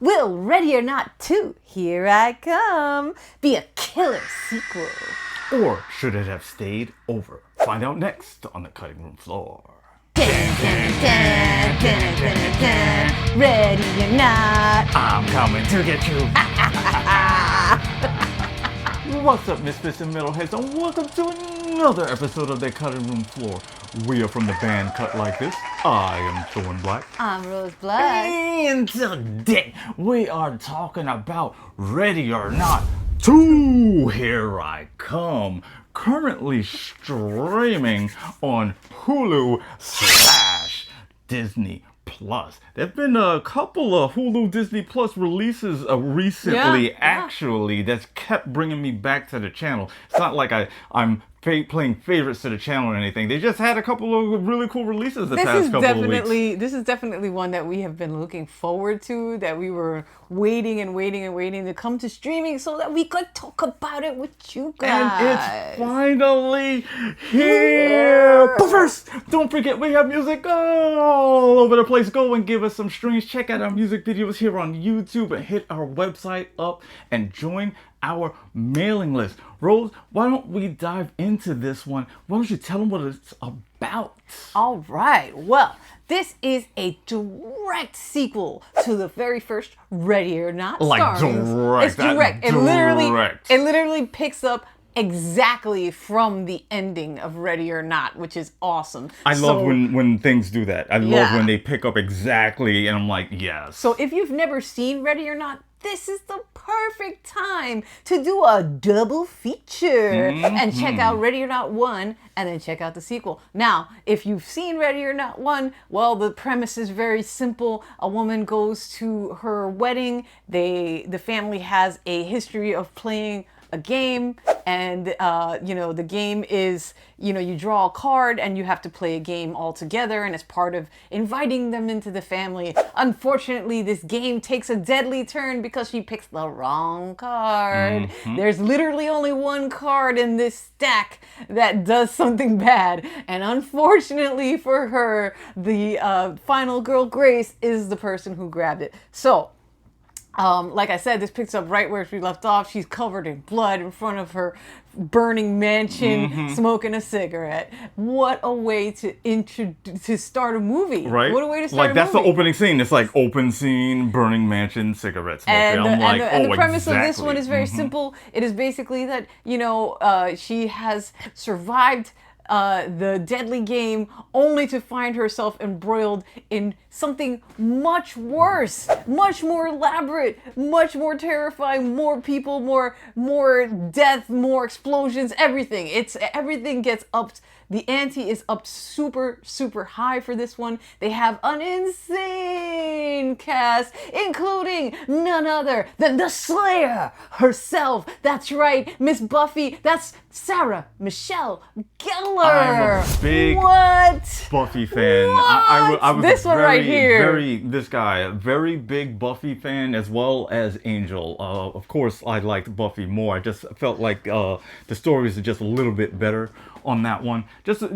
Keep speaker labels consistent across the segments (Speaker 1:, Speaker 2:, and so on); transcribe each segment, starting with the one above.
Speaker 1: Will Ready or Not 2, Here I Come, be a killer sequel?
Speaker 2: Or should it have stayed over? Find out next on the cutting room floor.
Speaker 1: Ready or Not.
Speaker 2: I'm coming to get you. What's up, misfits and metalheads, and welcome to another episode of the cutting room floor. We are from the band Cut Like This. I am Thorn Black.
Speaker 1: I'm Rose Blood.
Speaker 2: And today we are talking about Ready or Not 2, Here I Come. Currently streaming on Hulu/Disney Plus. There've been a couple of Hulu Disney Plus releases recently, actually, that's kept bringing me back to the channel. It's not like I'm playing favorites to the channel or anything. They just had a couple of really cool releases the past couple of weeks.
Speaker 1: This is definitely one that we have been looking forward to, that we were waiting to come to streaming so that we could talk about it with you guys.
Speaker 2: And it's finally here. But first, don't forget we have music all over the place. Go and give us some streams. Check out our music videos here on YouTube and hit our website up and join our mailing list. Rose, why don't we dive into this one? Why don't you tell them what it's about?
Speaker 1: All right. Well, this is a direct sequel to the very first Ready or Not.
Speaker 2: Like direct.
Speaker 1: It's direct. It literally picks up exactly from the ending of Ready or Not, which is awesome.
Speaker 2: I love when things do that. I love when they pick up exactly, and I'm like, yes.
Speaker 1: So if you've never seen Ready or Not, this is the perfect time to do a double feature and check out Ready or Not 1 and then check out the sequel. Now, if you've seen Ready or Not 1, well, the premise is very simple. A woman goes to her wedding. The family has a history of playing a game, and the game is, you draw a card and you have to play a game all together, and it's part of inviting them into the family. Unfortunately, this game takes a deadly turn because she picks the wrong card. There's literally only one card in this stack that does something bad, and unfortunately for her, the final girl, Grace, is the person who grabbed it. So like I said, this picks up right where she left off. She's covered in blood in front of her burning mansion, smoking a cigarette. What a way to start a movie.
Speaker 2: Right?
Speaker 1: What a way to start a movie.
Speaker 2: Like, that's the opening scene. It's like, open scene, burning mansion, cigarette smoking.
Speaker 1: And the premise of this one is very simple. It is basically that, she has survived the deadly game only to find herself embroiled in something much worse, much more elaborate, much more terrifying, more people, more death, more explosions, everything. Everything gets upped. The ante is up super, super high for this one. They have an insane cast, including none other than the Slayer herself. That's right, Miss Buffy. That's Sarah Michelle Gellar.
Speaker 2: I'm a big Buffy fan. I was
Speaker 1: this one right here.
Speaker 2: A very big Buffy fan, as well as Angel. Of course, I liked Buffy more. I just felt like the stories are just a little bit better on that one. Just a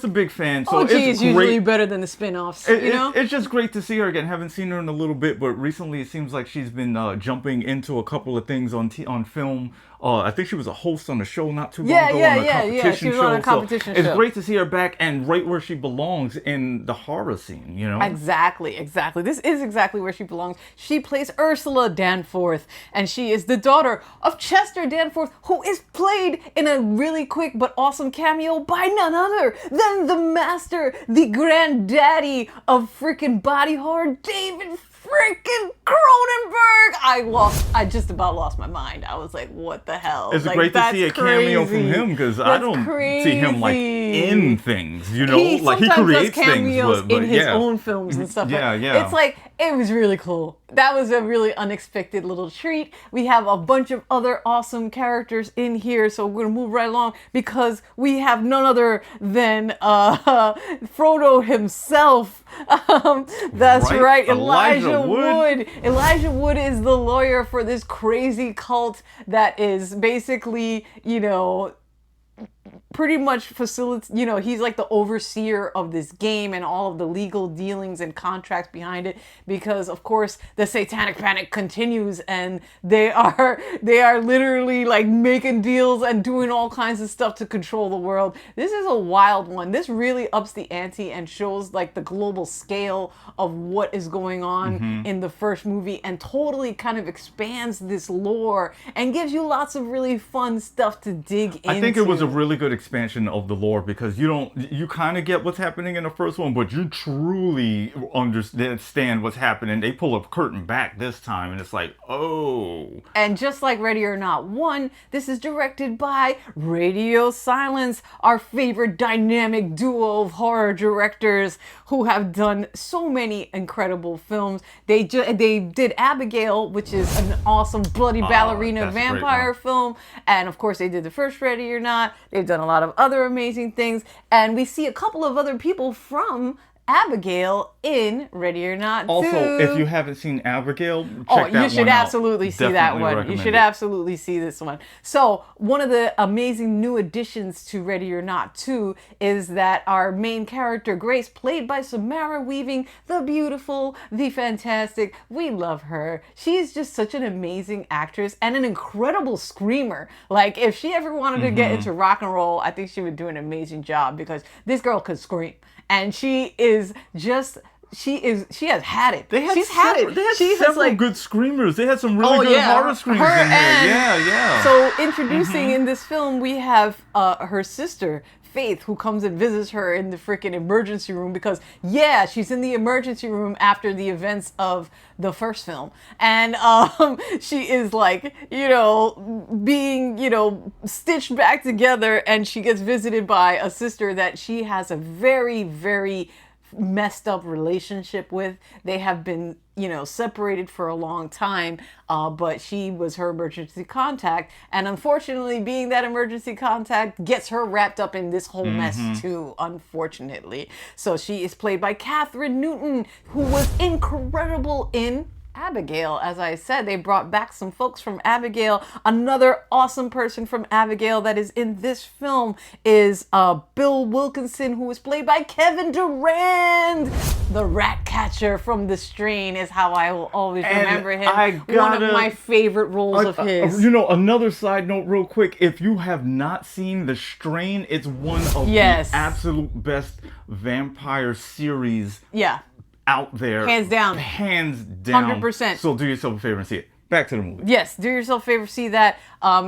Speaker 2: big fan. So
Speaker 1: OG is usually better than the spin-offs,
Speaker 2: It's just great to see her again. Haven't seen her in a little bit, but recently it seems like she's been jumping into a couple of things on film. I think she was a host on a show not too long ago on a competition
Speaker 1: she was
Speaker 2: show.
Speaker 1: on a competition show.
Speaker 2: It's great to see her back and right where she belongs in the horror scene,
Speaker 1: Exactly. This is exactly where she belongs. She plays Ursula Danforth, and she is the daughter of Chester Danforth, who is played in a really quick but awesome cameo by none other than the master, the granddaddy of freaking body horror, David freaking Cronenberg. I just about lost my mind. I was like, what the hell?
Speaker 2: It's great to see a cameo from him, because I don't see him like in things,
Speaker 1: He
Speaker 2: creates
Speaker 1: does cameos
Speaker 2: things,
Speaker 1: in his own films and stuff.
Speaker 2: Yeah.
Speaker 1: It's like, it was really cool. That was a really unexpected little treat. We have a bunch of other awesome characters in here, so we're gonna move right along because we have none other than Frodo himself. That's right, Elijah Wood. Elijah Wood is the lawyer for this crazy cult that is basically, pretty much facilitates, he's like the overseer of this game and all of the legal dealings and contracts behind it, because of course the satanic panic continues and they are literally like making deals and doing all kinds of stuff to control the world. This is a wild one. This really ups the ante and shows like the global scale of what is going on in the first movie, and totally kind of expands this lore and gives you lots of really fun stuff to dig into.
Speaker 2: I think it was a really good expansion of the lore, because you kind of get what's happening in the first one, but you truly understand what's happening. They pull a curtain back this time, and it's like, oh.
Speaker 1: And just like Ready or Not 1, this is directed by Radio Silence, our favorite dynamic duo of horror directors who have done so many incredible films. They did Abigail, which is an awesome bloody ballerina vampire film, and of course they did the first Ready or Not. They've done a lot of other amazing things, and we see a couple of other people from Abigail in Ready or Not 2.
Speaker 2: Also, if you haven't seen Abigail, check that one out.
Speaker 1: You should absolutely see that one.
Speaker 2: Recommend
Speaker 1: You should
Speaker 2: it.
Speaker 1: absolutely see this one. So, one of the amazing new additions to Ready or Not 2 is that our main character, Grace, played by Samara Weaving, the beautiful, the fantastic. We love her. She's just such an amazing actress and an incredible screamer. Like, if she ever wanted to get into rock and roll, I think she would do an amazing job, because this girl could scream. And she has had it. She's had it.
Speaker 2: They had
Speaker 1: She has,
Speaker 2: several good screamers. They had some really good horror screamers in here. Yeah.
Speaker 1: So introducing in this film, we have her sister, Faith, who comes and visits her in the freaking emergency room, because she's in the emergency room after the events of the first film, and she is like, being stitched back together, and she gets visited by a sister that she has a very, very messed up relationship with. They have been separated for a long time, but she was her emergency contact, and unfortunately, being that emergency contact gets her wrapped up in this whole mess too, unfortunately. So she is played by Kathryn Newton, who was incredible in Abigail. As I said, they brought back some folks from Abigail. Another awesome person from Abigail that is in this film is Bill Wilkinson, who was played by Kevin Durand. The rat catcher from The Strain is how I will always remember him. One of my favorite roles of his.
Speaker 2: Another side note real quick. If you have not seen The Strain, it's one of the absolute best vampire series out there.
Speaker 1: Hands down.
Speaker 2: 100%. So do yourself a favor and see it. Back to the movie.
Speaker 1: Yes, do yourself a favor, see that.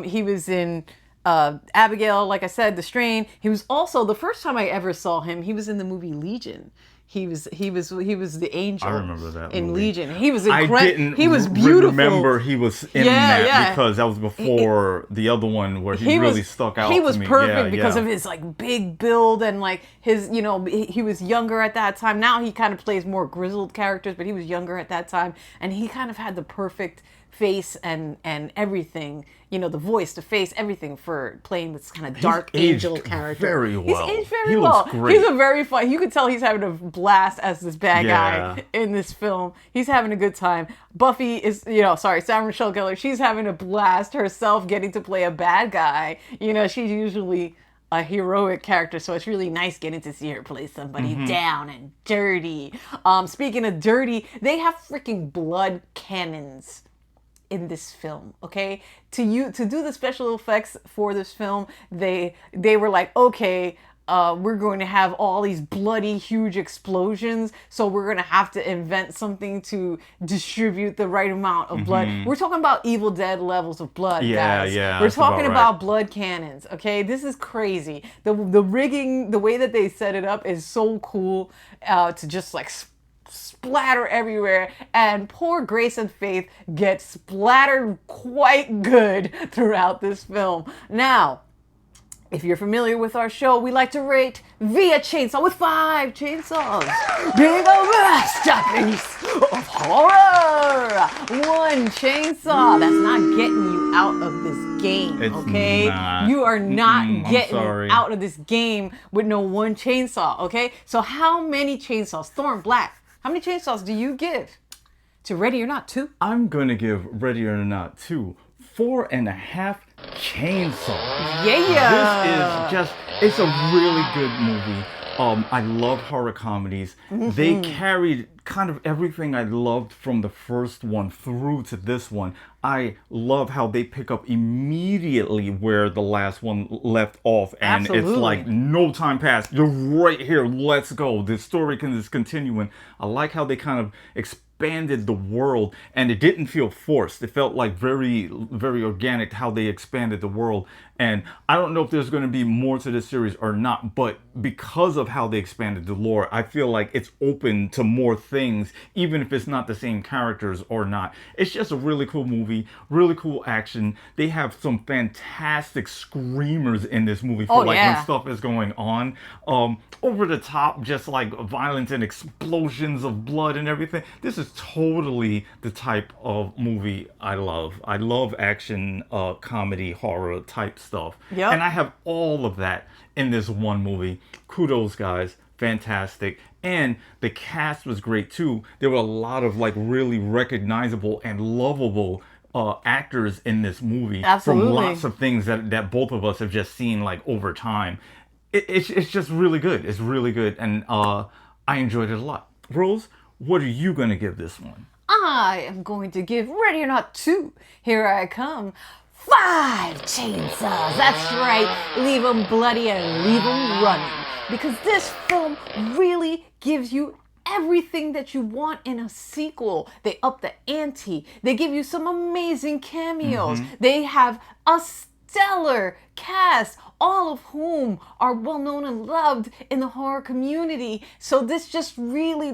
Speaker 1: He was in Abigail, like I said, The Strain. He was also, the first time I ever saw him, he was in the movie Legion. He was the angel.
Speaker 2: I remember that
Speaker 1: in
Speaker 2: movie.
Speaker 1: Legion. He was
Speaker 2: He was beautiful. Remember he was in that because that was before the other one where he really stuck out.
Speaker 1: He was
Speaker 2: to me.
Speaker 1: perfect because of his like big build and like his, he was younger at that time. Now he kind of plays more grizzled characters, but he was younger at that time, and he kind of had the perfect face and everything, the voice, the face, everything for playing this kind of dark angel character.
Speaker 2: Very well.
Speaker 1: He's aged very well.
Speaker 2: Looks great.
Speaker 1: He's a very fun. You could tell he's having a blast as this bad guy in this film. He's having a good time. Buffy is, Sarah Michelle Gellar. She's having a blast herself getting to play a bad guy. She's usually a heroic character, so it's really nice getting to see her play somebody down and dirty. Speaking of dirty, they have freaking blood cannons in this film, okay? To do the special effects for this film, they were like, okay, we're going to have all these bloody huge explosions, so we're going to have to invent something to distribute the right amount of blood. We're talking about Evil Dead levels of blood, guys. We're talking about blood cannons, okay? This is crazy. The rigging, the way that they set it up is so cool, to just like splatter everywhere, and poor Grace and Faith get splattered quite good throughout this film. Now, if you're familiar with our show, we like to rate via chainsaw with 5 chainsaws. Being a masterpiece of horror. 1 chainsaw. That's not getting you out of this game, okay? You are not getting out of this game with no 1 chainsaw, okay? So how many chainsaws? Thorn Black, how many chainsaws do you give to Ready or Not 2?
Speaker 2: I'm going to give Ready or Not 2 4.5 Chainsaw.
Speaker 1: Yeah.
Speaker 2: This is just, it's a really good movie. I love horror comedies. They carried kind of everything I loved from the first one through to this one. I love how they pick up immediately where the last one left off, and it's like no time passed. You're right here. Let's go. The story is continuing. I like how they kind of expanded the world, and it didn't feel forced. It felt like very, very organic how they expanded the world. And I don't know if there's going to be more to this series or not, but because of how they expanded the lore, I feel like it's open to more things, even if it's not the same characters or not. It's just a really cool movie, really cool action. They have some fantastic screamers in this movie for when stuff is going on. Over the top, just like violence and explosions of blood and everything. This is totally the type of movie I love. I love action, comedy, horror type stuff. And I have all of that in this one movie. Kudos, guys. Fantastic. And the cast was great too. There were a lot of like really recognizable and lovable actors in this movie. From lots of things that both of us have just seen like over time. It's just really good. It's really good. And I enjoyed it a lot. Rose, what are you going to give this one?
Speaker 1: I am going to give Ready or Not 2. Here I come. 5 chainsaws. That's right. Leave them bloody and leave them running. Because this film really gives you everything that you want in a sequel. They up the ante. They give you some amazing cameos. They have a stellar cast, all of whom are well known and loved in the horror community. So this just really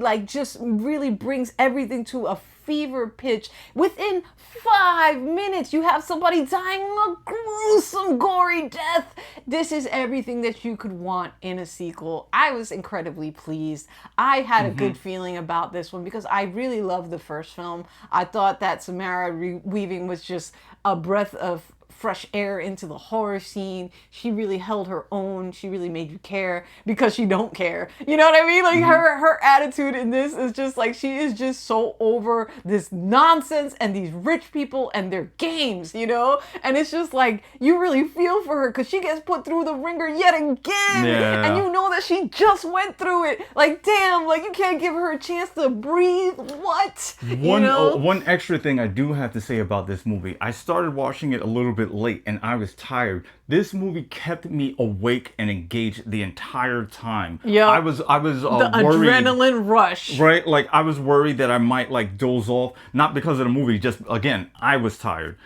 Speaker 1: brings everything to a fever pitch. Within 5 minutes, you have somebody dying a gruesome, gory death. This is everything that you could want in a sequel. I was incredibly pleased. I had a good feeling about this one because I really loved the first film. I thought that Samara Weaving was just a breath of fresh air into the horror scene. She really held her own. She really made you care because she don't care. You know what I mean? Like her attitude in this is just like, she is just so over this nonsense and these rich people and their games, you know? And it's just like, you really feel for her because she gets put through the ringer yet again. And you know that she just went through it. Like, damn, like you can't give her a chance to breathe. What?
Speaker 2: One extra thing I do have to say about this movie. I started watching it a little bit late and I was tired. This movie kept me awake and engaged the entire time. I was the
Speaker 1: worried, adrenaline rush,
Speaker 2: right? Like I was worried that I might like doze off, not because of the movie, just again I was tired.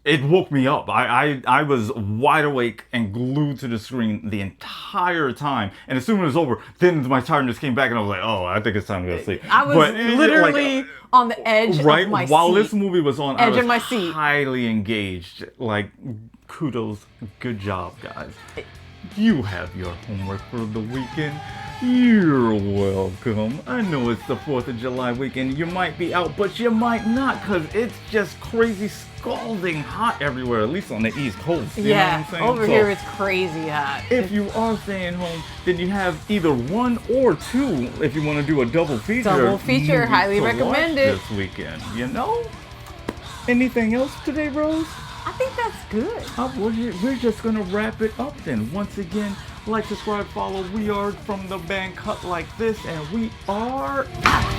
Speaker 2: It woke me up. I was wide awake and glued to the screen the entire time. And as soon as it was over, then my tiredness came back and I was like, oh, I think it's time to go to sleep.
Speaker 1: I was literally on the edge of my seat.
Speaker 2: While this movie was on, I was
Speaker 1: seat.
Speaker 2: highly engaged. Like, kudos. Good job, guys. You have your homework for the weekend. You're welcome. I know it's the 4th of July weekend. You might be out, but you might not because it's just crazy scalding hot everywhere, at least on the East Coast. You know what I'm saying?
Speaker 1: Over here it's crazy hot.
Speaker 2: If you are staying home, then you have either 1 or 2 if you want to do a double feature.
Speaker 1: Double feature, highly recommended.
Speaker 2: This weekend, you know? Anything else today, Rose?
Speaker 1: I think that's good.
Speaker 2: We're just going to wrap it up then. Once again, like, subscribe, follow. We are from the band Cut Like This, and we are out.